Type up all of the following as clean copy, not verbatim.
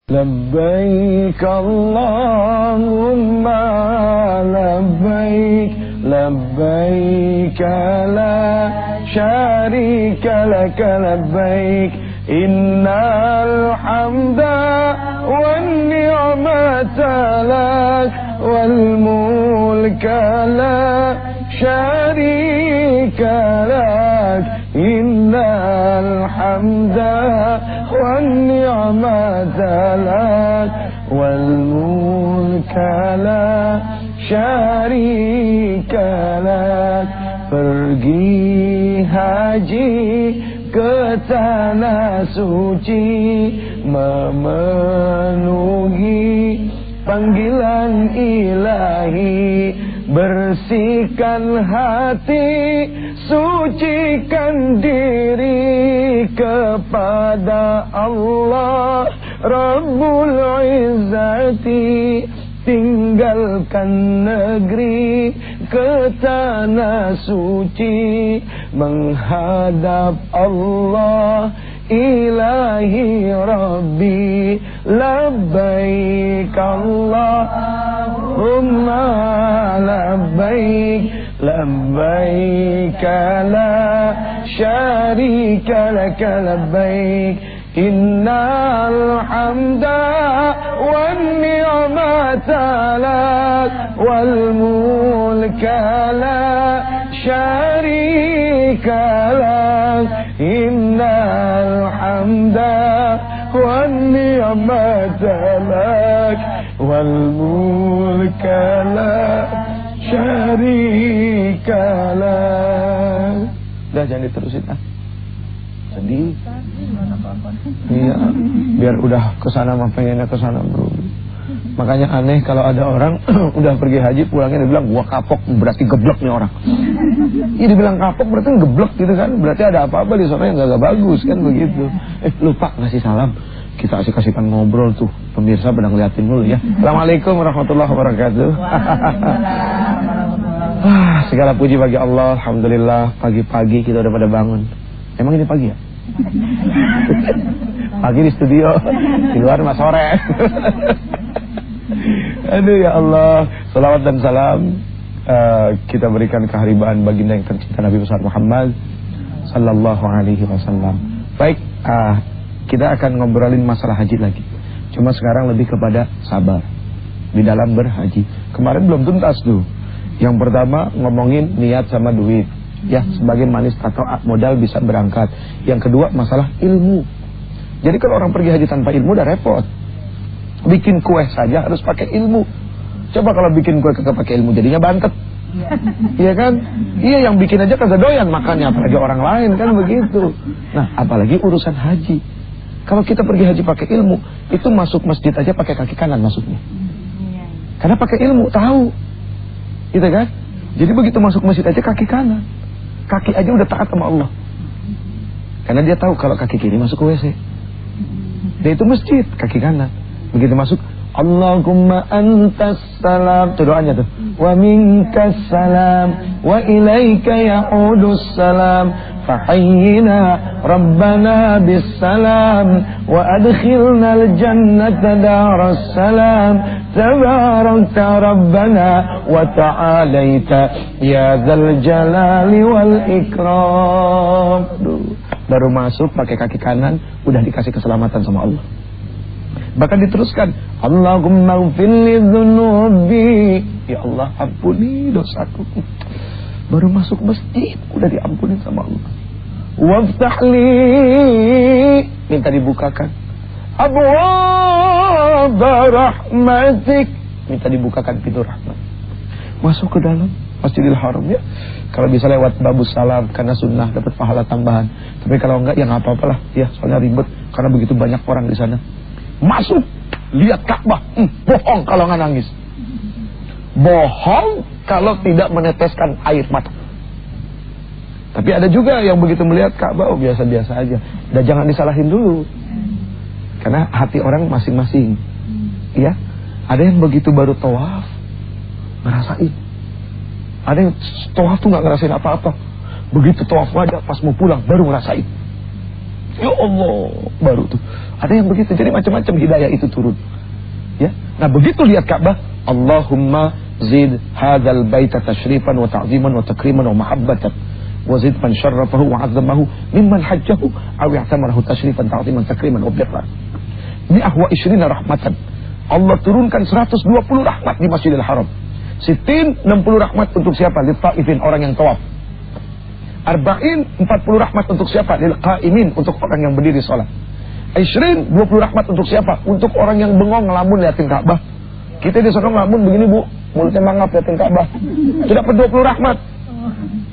لبيك اللهم لبيك لبيك لا شريك لك لبيك إن الحمد والنعمة لك والملك لا شريك لك إن الحمد والنعمة لك والملك لا شريك لك. Pergi haji ke tanah suci, memenuhi panggilan ilahi, bersihkan hati, sucikan diri kepada Allah Rabbul Izzati. Tinggalkan negeri ke tanah suci, menghadap Allah ilahi Rabbi. Labbaik Allahumma labbaik labbaik la syarika laka labbaik innal hamda wan ni'mata lak wal mulka la syarika lak innal hamda wan ni'mata lak wal mulka la syarika lak. Udah, jangan diterusin sedih. Iya, biar udah kesana mah pengennya kesana bro. Makanya aneh kalau ada orang udah pergi haji pulangnya dia bilang gua kapok, berarti geblek nih orang. Iya, dibilang kapok berarti geblek gitu kan, berarti ada apa-apa di sana yang gak bagus kan begitu. Lupa ngasih salam. Kita asik-asikan ngobrol tuh, pemirsa pada ngeliatin dulu ya. Assalamualaikum warahmatullahi wabarakatuh. Segala puji bagi Allah, alhamdulillah pagi-pagi kita udah pada bangun. Emang ini pagi ya? Pagi di studio, di luar mah sore. Aduh ya Allah, salawat dan salam kita berikan keharibaan baginda yang tercinta Nabi besar Muhammad sallallahu alaihi wasallam. Baik, kita akan ngobrolin masalah haji lagi. Cuma sekarang lebih kepada sabar di dalam berhaji. Kemarin belum tuntas tuh. Yang pertama ngomongin niat sama duit, ya, sebagai manis atau modal bisa berangkat. Yang kedua masalah ilmu. Jadi kalau orang pergi haji tanpa ilmu udah repot. Bikin kue saja harus pakai ilmu. Coba kalau bikin kue kagak pakai ilmu jadinya bantet. Iya kan? Iya, yang bikin aja kagak doyan makannya, apalagi orang lain kan begitu. Nah, apalagi urusan haji. Kalau kita pergi haji pakai ilmu, itu masuk masjid aja pakai kaki kanan masuknya. Karena pakai ilmu, tahu. Gitu kan? Jadi begitu masuk masjid aja kaki kanan. Kaki aja udah taat sama Allah. Karena dia tahu kalau kaki kiri masuk ke WC. Dia itu masjid, kaki kanan. Begitu masuk, Allahumma antas salam. Itu doanya tuh. Wa minkas salam wa ilaika ya'udus salam. Fahayyina Rabbana bis salam wa adkhilna al-jannata daras salam. Tabarakta Rabbana wa ta'alaita ya dzal jalali wal ikram. Baru masuk pakai kaki kanan udah dikasih keselamatan sama Allah. Bahkan diteruskan, Allahumma ighfirli dzunubi. Ya Allah, ampuni dosaku. Baru masuk masjid udah diampuni sama Allah. Waftahli, minta dibukakan abwaab rahmatik, minta dibukakan pintu rahmat. Masuk ke dalam Masjidil Haram ya. Kalau bisa lewat babus salam karena sunnah dapat pahala tambahan. Tapi kalau enggak ya enggak apa-apalah ya, soalnya ribet karena begitu banyak orang di sana. Masuk, lihat Ka'bah, bohong kalau nggak nangis. Bohong kalau tidak meneteskan air mata. Tapi ada juga yang begitu melihat Ka'bah, oh biasa-biasa aja. Dan jangan disalahin dulu. Karena hati orang masing-masing. Ya, ada yang begitu baru tawaf ngerasain. Ada yang tawaf tuh nggak ngerasain apa-apa. Begitu tawaf wajah pas mau pulang baru ngerasain. Ya Allah, baru tuh. Ada yang begitu, jadi macam-macam hidayah itu turun. Ya, nah begitu lihat Ka'bah, Allahumma zid hadzal baita tashrifan wa ta'ziman wa takriman wa mahabbatan wa zid man syarrafahu wa 'azzamahu mimman hajjahu aw i'tamarahu tashrifan ta'ziman takriman wa birran. Ini ahwa 20 rahmatan. Allah turunkan 120 rahmat di Masjidil Haram. 60 rahmat untuk siapa? Lil ta'ifin, orang yang tawaf. 40 rahmat untuk siapa? Lil qa'imin, untuk orang yang berdiri salat. 20 rahmat untuk siapa? Untuk orang yang bengong ngelamun liatin Ka'bah. Kita di sana ngelamun begini Bu, mulutnya mangap liatin Ka'bah. Sudah 20 rahmat.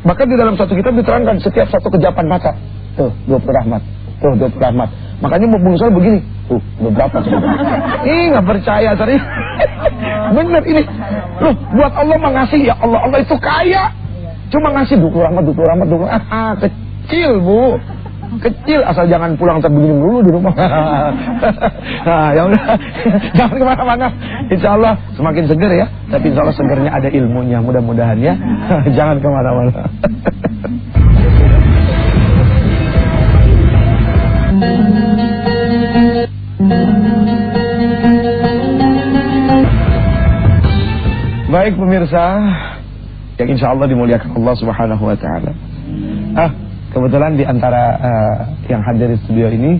Bahkan di dalam satu kitab diterangkan setiap satu kejapan mata. Tuh 20 rahmat. Tuh 20 rahmat. Makanya mau bunuh saya begini. Tuh berapa coba? Ih nggak percaya serius. Bener ini. Loh buat Allah mengasih ya Allah. Allah itu kaya. Cuma ngasih 20 rahmat. Kecil Bu. Kecil, asal jangan pulang terbegini dulu di rumah. Nah, ya udah, jangan kemana-mana. Insya Allah semakin seger ya. Tapi insya Allah segernya ada ilmunya, mudah-mudahan ya. Jangan kemana-mana. Baik pemirsa, yang insya Allah dimuliakan Allah Subhanahu Wa Taala. Kebetulan di antara yang hadir di studio ini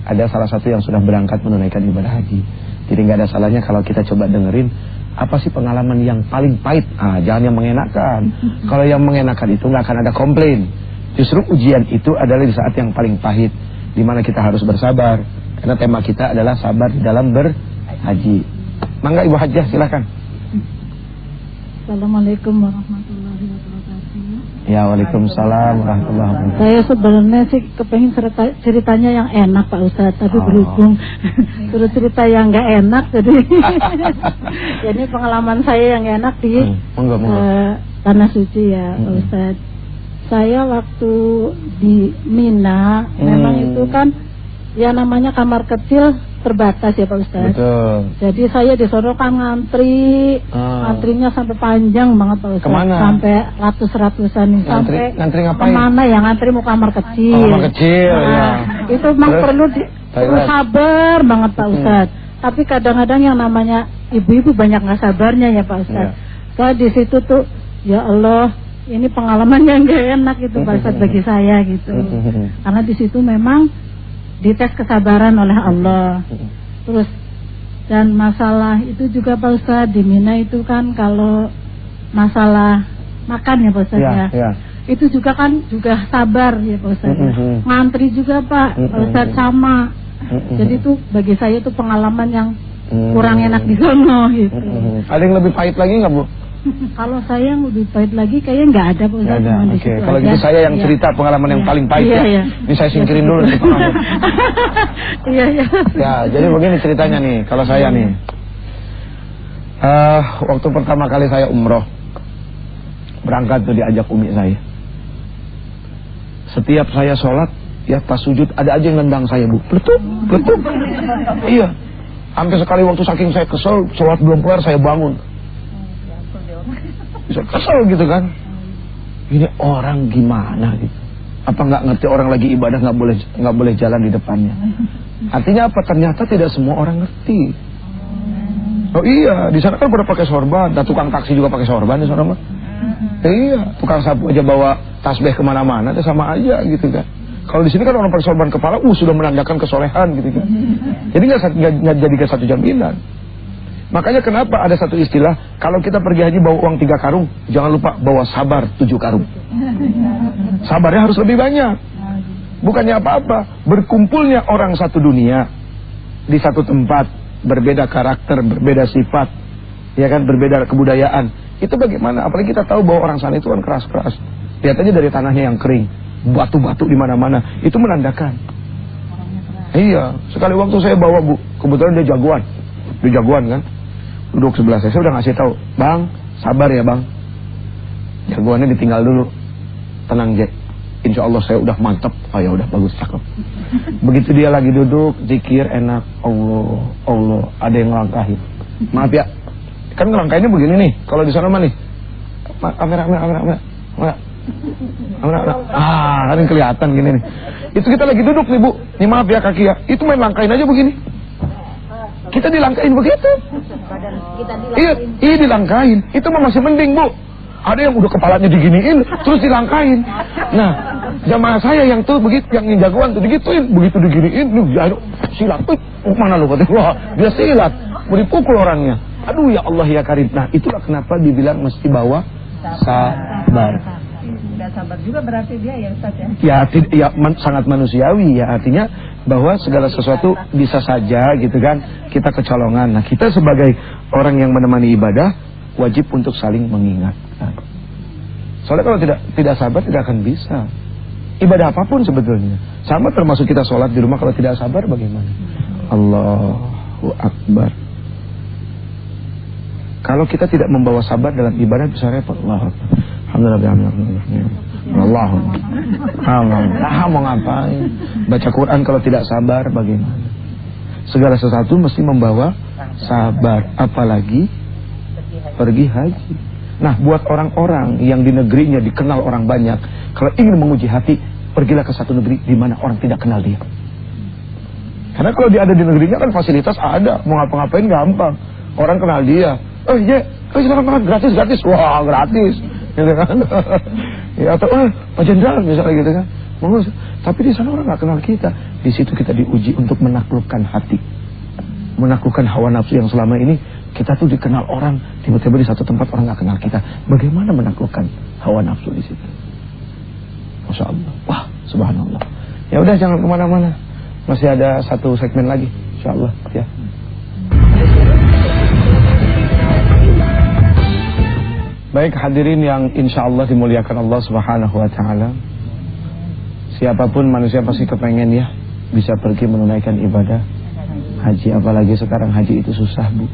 ada salah satu yang sudah berangkat menunaikan ibadah haji. Jadi nggak ada salahnya kalau kita coba dengerin apa sih pengalaman yang paling pahit. Jangan yang mengenakan. Kalau yang mengenakan itu nggak akan ada komplain. Justru ujian itu adalah di saat yang paling pahit, di mana kita harus bersabar. Karena tema kita adalah sabar di dalam berhaji. Mangga Ibu Hajjah silakan. Assalamualaikum warahmatullahi wabarakatuh. Ya, waalaikumsalam warahmatullahi wabarakatuh. Saya sebenarnya sih kepengen ceritanya yang enak Pak Ustadz, tapi berhubung suruh cerita yang nggak enak, jadi pengalaman saya yang enak di Tanah Suci ya Pak Ustadz. Saya waktu di Mina, memang itu kan ya namanya kamar kecil terbatas ya Pak Ustadz. Betul. Jadi saya di sono kan ngantri, ngantrinya sampai panjang banget Pak Ustadz. Kemana? Sampai ratus-ratusan nih. Ngantri ngapain? Kemana ya, ngantri mau kamar kecil. Kamar kecil ya. Itu memang perlu sabar banget Pak Ustadz. Tapi kadang-kadang yang namanya ibu-ibu banyak nggak sabarnya ya Pak Ustadz. Saya di situ tuh ya Allah, ini pengalaman yang gak enak itu Pak Ustadz bagi saya gitu. Karena di situ memang dites kesabaran oleh Allah. Terus dan masalah itu juga Pak Ustadz di Mina itu kan kalau masalah makan ya Pak Ustadz ya. Itu juga kan juga sabar ya Pak Ustadz. Ngantri juga Pak Ustadz sama. Jadi itu bagi saya itu pengalaman yang kurang enak di sono gitu. Ada yang lebih pahit lagi nggak Bu? Kalau saya yang lebih pahit lagi kayaknya nggak ada Pak Ustadz. Oke. Kalau gitu saya yang cerita pengalaman yang paling pahit ya. Ini saya singkirin dulu nih pengalaman. Ya, jadi begini ceritanya nih. Kalau saya nih, waktu pertama kali saya umroh, berangkat tuh diajak umi saya. Setiap saya sholat, ya pas sujud ada aja yang nendang saya Bu. Peletuk. Iya. Hampir sekali waktu saking saya kesel, sholat belum kelar saya bangun. Bisa kesel gitu kan. Ini orang gimana gitu. Apa nggak ngerti orang lagi ibadah nggak boleh jalan di depannya. Artinya apa? Ternyata tidak semua orang ngerti. Oh iya, di sana kan pada pakai sorban. Nah, tukang taksi juga pakai sorban di sana mah. Iya, tukang sapu aja bawa tasbih kemana-mana, itu sama aja gitu kan. Kalau di sini kan orang pakai sorban kepala, sudah menandakan kesolehan gitu kan. Jadi nggak jadikan satu jaminan. Makanya kenapa ada satu istilah, kalau kita pergi haji bawa uang 3 karung, jangan lupa bawa sabar 7 karung. Sabarnya harus lebih banyak. Bukannya apa-apa, berkumpulnya orang satu dunia di satu tempat, berbeda karakter, berbeda sifat, ya kan, berbeda kebudayaan. Itu bagaimana? Apalagi kita tahu bahwa orang sana itu kan keras-keras. Lihat aja dari tanahnya yang kering, batu-batu di mana-mana, itu menandakan. Iya, sekali waktu saya bawa Bu, kebetulan dia jagoan kan. Duduk sebelah saya udah ngasih tahu, Bang, sabar ya Bang. Jagoannya ditinggal dulu. Tenang Jack, insya Allah saya udah mantep. Oh ya udah bagus, cakep. Begitu dia lagi duduk, zikir enak, Allah, ada yang ngelangkahin. Maaf ya, kan ngelangkahinnya begini nih. Kalau di sana mah nih, kamera. Kan kelihatan gini nih. Itu kita lagi duduk nih Bu. Ini maaf ya kaki ya. Itu main langkain aja begini. Kita dilangkain begitu. Iya dilangkain. Itu mah masih mending Bu. Ada yang udah kepalanya diginiin, terus dilangkain. Nah, jamaah saya yang tuh begitu, yang jagoan tuh digituin, begitu diginiin, silat. Mana lu katanya? Wah, dia silat, mau dipukul orangnya. Aduh ya Allah ya Karim. Nah, itulah kenapa dibilang mesti bawa sabar. Tidak sabar juga berarti dia ya Ustaz ya? Sangat manusiawi ya, artinya bahwa segala sesuatu bisa saja gitu kan, kita kecolongan. Nah, kita sebagai orang yang menemani ibadah wajib untuk saling mengingatkan. Soalnya kalau tidak sabar tidak akan bisa. Ibadah apapun sebetulnya. Sama termasuk kita sholat di rumah, kalau tidak sabar bagaimana? Allahu Akbar. Kalau kita tidak membawa sabar dalam ibadah bisa repot. Alhamdulillah. Mau ngapain? Baca Quran kalau tidak sabar bagaimana? Segala sesuatu mesti membawa sabar, apalagi pergi haji. Nah, buat orang-orang yang di negerinya dikenal orang banyak, kalau ingin menguji hati, pergilah ke satu negeri di mana orang tidak kenal dia. Karena kalau dia ada di negerinya kan fasilitas ada, mau ngapa-ngapain gampang. Orang kenal dia. Silakan makan gratis. Wah, gratis. Gitu kan? Ya, atau Pak Jenderal misalnya gitu kan. Tapi di sana orang nggak kenal kita. Di situ kita diuji untuk menaklukkan hati. Menaklukkan hawa nafsu yang selama ini kita tuh dikenal orang, tiba-tiba di satu tempat orang nggak kenal kita. Bagaimana menaklukkan hawa nafsu di situ? Masya Allah. Wah, subhanallah. Ya udah, jangan kemana-mana. Masih ada satu segmen lagi, insya Allah. Ya. Baik hadirin yang insya Allah dimuliakan Allah Subhanahu Wa Taala. Siapapun manusia pasti kepengen ya bisa pergi menunaikan ibadah haji, apalagi sekarang haji itu susah Bu.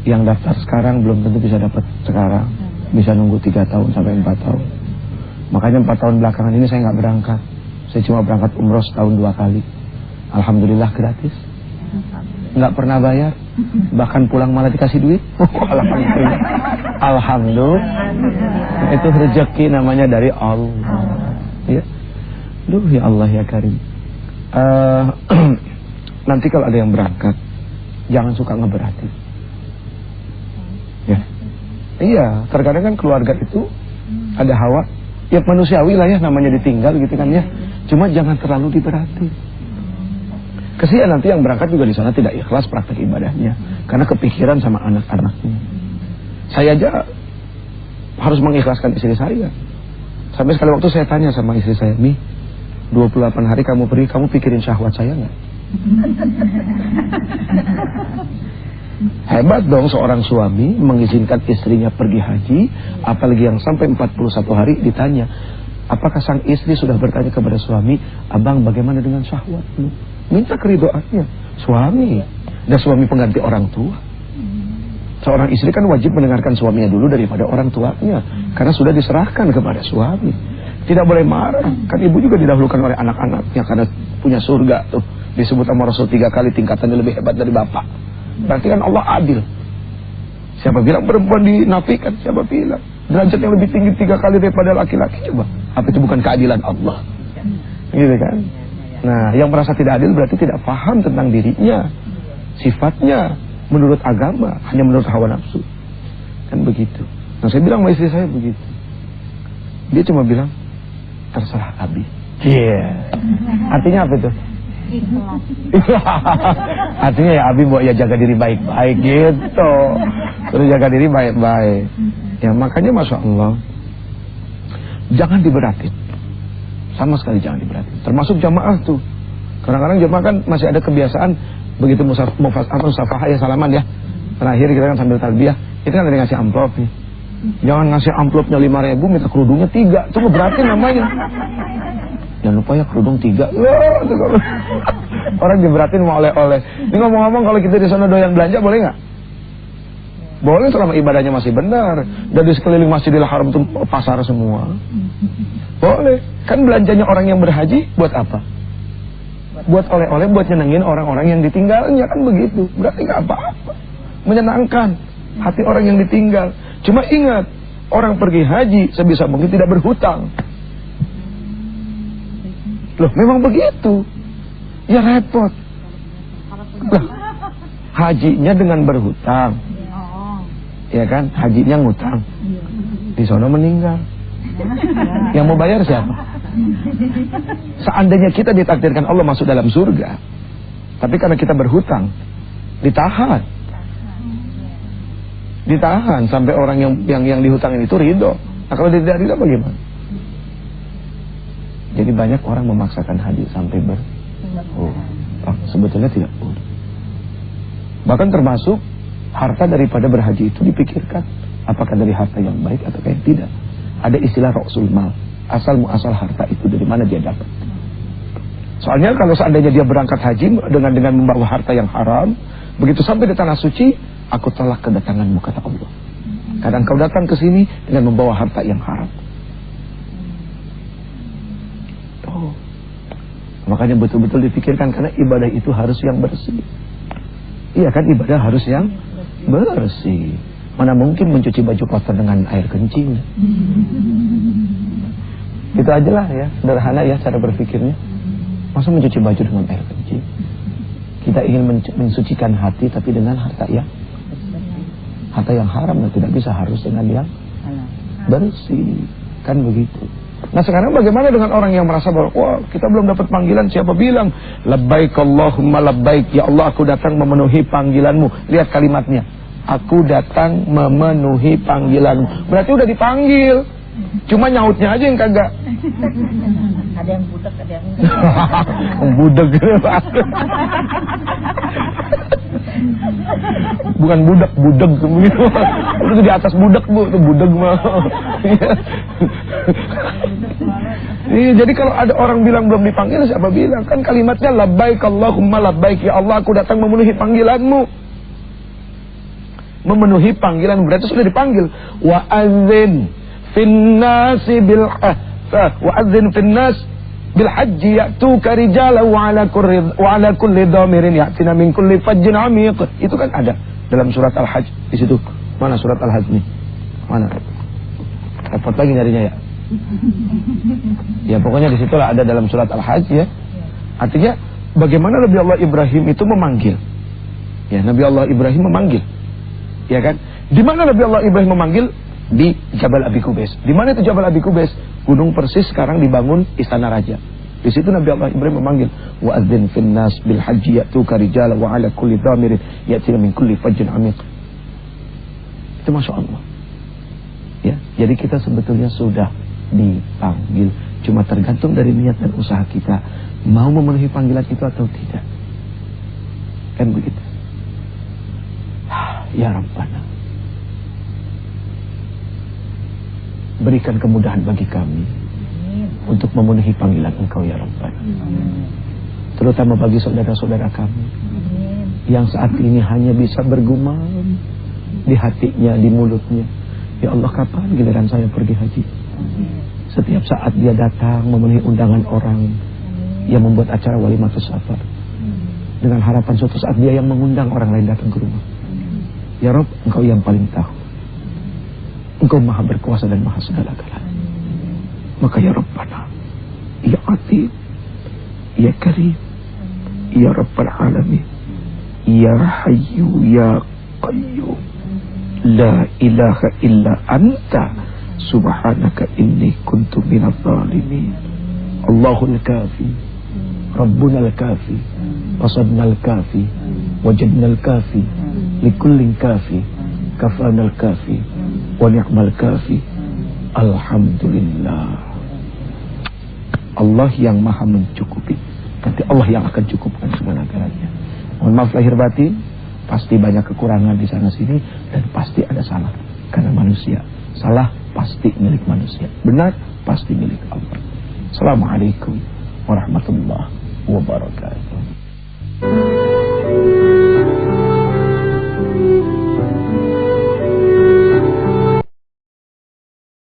Yang daftar sekarang belum tentu bisa dapat sekarang, bisa nunggu 3 tahun sampai 4 tahun. Makanya 4 tahun belakangan ini saya nggak berangkat. Saya cuma berangkat umroh setahun 2 kali. Alhamdulillah gratis, nggak pernah bayar, bahkan pulang malah dikasih duit. Alhamdulillah. Alhamdulillah. Itu rezeki namanya dari Allah. Ya, duh ya Allah ya Karim. Nanti kalau ada yang berangkat, jangan suka ngeberatin. Ya. Iya, terkadang kan keluarga itu ada hawa, ya manusiawi lah ya, namanya ditinggal gitu kan ya. Cuma jangan terlalu diberati. Kesian nanti yang berangkat juga di sana tidak ikhlas praktek ibadahnya karena kepikiran sama anak-anaknya. Saya aja harus mengikhlaskan istri saya. Sampai sekali waktu saya tanya sama istri saya, "Mi, 28 hari kamu pergi, kamu pikirin syahwat saya nggak?" Hebat dong seorang suami mengizinkan istrinya pergi haji, apalagi yang sampai 41 hari ditanya. Apakah sang istri sudah bertanya kepada suami, "Abang, bagaimana dengan syahwatmu?" Minta keridoannya suami. Dan suami pengganti orang tua. Seorang istri kan wajib mendengarkan suaminya dulu daripada orang tuanya, karena sudah diserahkan kepada suami. Tidak boleh marah. Kan ibu juga didahulukan oleh anak-anaknya karena punya surga tuh. Disebut sama Rasul 3 kali tingkatannya lebih hebat dari bapak. Berarti kan Allah adil. Siapa bilang perempuan dinafikan? Siapa bilang? Derajat yang lebih tinggi 3 kali daripada laki-laki. Coba, apa itu bukan keadilan Allah? Gitu kan? Nah, yang merasa tidak adil berarti tidak paham tentang dirinya, sifatnya menurut agama, hanya menurut hawa nafsu. Kan begitu. Nah, saya bilang sama istri saya begitu. Dia cuma bilang, "Terserah Abi." Artinya apa itu? Artinya ya Abi mau ya jaga diri baik-baik gitu. Terus jaga diri baik-baik. Ya makanya Masya Allah, jangan diberatin. Sama sekali jangan diberatin. Termasuk jamaah tuh. Kadang-kadang jamaah kan masih ada kebiasaan begitu musafah ya salaman ya. Terakhir kita kan sambil talbiyah, itu kan ada yang ngasih amplop nih. Jangan ngasih amplopnya 5.000, minta kerudungnya 3. Itu ngeberatin namanya. Jangan lupa ya kerudung 3. Orang diberatin mau oleh-oleh. Ini ngomong-ngomong kalau kita di sana doyan belanja boleh nggak? Boleh selama ibadahnya masih benar. Dan di sekeliling Masjidil Haram itu pasar semua. Boleh. Kan belanjanya orang yang berhaji buat apa? Buat oleh-oleh, buat nyenengin orang-orang yang ditinggalnya, kan begitu. Berarti nggak apa-apa. Menyenangkan hati orang yang ditinggal. Cuma ingat, orang pergi haji sebisa mungkin tidak berhutang. Loh, memang begitu. Ya repot. Lah, hajinya dengan berhutang. Ya kan, hajinya ngutang. Di sono meninggal. Yang mau bayar siapa? Seandainya kita ditakdirkan Allah masuk dalam surga, tapi karena kita berhutang, ditahan sampai orang yang dihutangin itu ridho. Nah, kalau dia tidak ridho bagaimana? Jadi banyak orang memaksakan haji sampai sebetulnya tidak boleh. Bahkan termasuk harta daripada berhaji itu dipikirkan apakah dari harta yang baik atau yang tidak. Ada istilah Rasul Mal, asal muasal harta itu dari mana dia dapat. Soalnya kalau seandainya dia berangkat haji dengan membawa harta yang haram, begitu sampai di tanah suci, aku tolak kedatanganmu, kata Allah. Kadang kau datang ke sini dengan membawa harta yang haram. Oh. Makanya betul-betul dipikirkan, karena ibadah itu harus yang bersih. Iya kan, ibadah harus yang bersih. Mana mungkin mencuci baju kotor dengan air kencing. Itu aja lah ya, sederhana ya cara berpikirnya. Masa mencuci baju dengan air kencing? Kita ingin mensucikan hati, tapi dengan harta yang haram, dan tidak bisa harus dengan yang bersih. Kan begitu. Nah sekarang bagaimana dengan orang yang merasa bahwa wah kita belum dapat panggilan, siapa bilang labbaik Allahumma labbaik, ya Allah aku datang memenuhi panggilanmu. Lihat kalimatnya, aku datang memenuhi panggilanmu. Berarti udah dipanggil, cuma nyautnya aja yang kagak. Ada yang budak, ada yang enggak. Budak bukan budak begitu. Itu di atas budak, Bu, itu budak mah. Iya, jadi kalau ada orang bilang belum dipanggil, siapa bilang? Kan kalimatnya labbaik Allahumma labbaik, ya Allah aku datang memenuhi panggilanmu. Memenuhi panggilan berarti sudah dipanggil. Wa adzin finnasi bil wa adzin finnas bil haji ya'tuka rijalan wa ala kulli dhamirin ya'tina min kulli fajjin 'amiq. Itu kan ada dalam surat Al-Hajj di situ. Mana surat Al-Hajj nih? Mana? Repot lagi nyarinya ya. Ya pokoknya di situlah ada dalam surat Al-Hajj ya. Artinya bagaimana Nabi Allah Ibrahim itu memanggil. Ya, Nabi Allah Ibrahim memanggil. Ya kan? Di mana Nabi Allah Ibrahim memanggil? Di Jabal Abi Qubais. Di mana itu Jabal Abi Qubais? Gunung Persis sekarang dibangun istana raja. Di situ Nabi Allah Ibrahim memanggil, wa adzin fin nas bil haji ya'tuka rijalan wa 'ala kulli dhamirin ya'tina min kulli fajjin 'amiq. Itu Masya Allah. Ya, jadi kita sebetulnya sudah dipanggil, cuma tergantung dari niat dan usaha kita mau memenuhi panggilan itu atau tidak. Kan begitu. Ya Rabbana, berikan kemudahan bagi kami untuk memenuhi panggilan Engkau ya Rabbana. Terutama bagi saudara-saudara kami yang saat ini hanya bisa bergumam di hatinya, di mulutnya, ya Allah kapan giliran saya pergi haji. Setiap saat dia datang memenuhi undangan orang yang membuat acara walimatus safar, dengan harapan suatu saat dia yang mengundang orang lain datang ke rumah. Ya Rabb, Engkau yang paling tahu. Engkau maha berkuasa dan maha segala-galanya. Maka ya Rabbana, ya Atim, ya Karim, ya Rabbal Alamin, ya Hayyu, ya Qayyum, la ilaha illa anta, subhanaka inni kuntu minadh dhalimin. Allahul Kafi, Rabbunal Kafi, Qasadnal Kafi, Wajadnal Kafi, Likullin Kafi, Kafanal Kafi, wa ni'mal kafi. Alhamdulillah. Allah yang maha mencukupi. Nanti Allah yang akan cukupkan segala-galanya. Mohon maaf lahir batin, pasti banyak kekurangan di sana sini dan pasti ada salah karena manusia. Salah pasti milik manusia, benar pasti milik Allah. Assalamualaikum warahmatullahi wabarakatuh.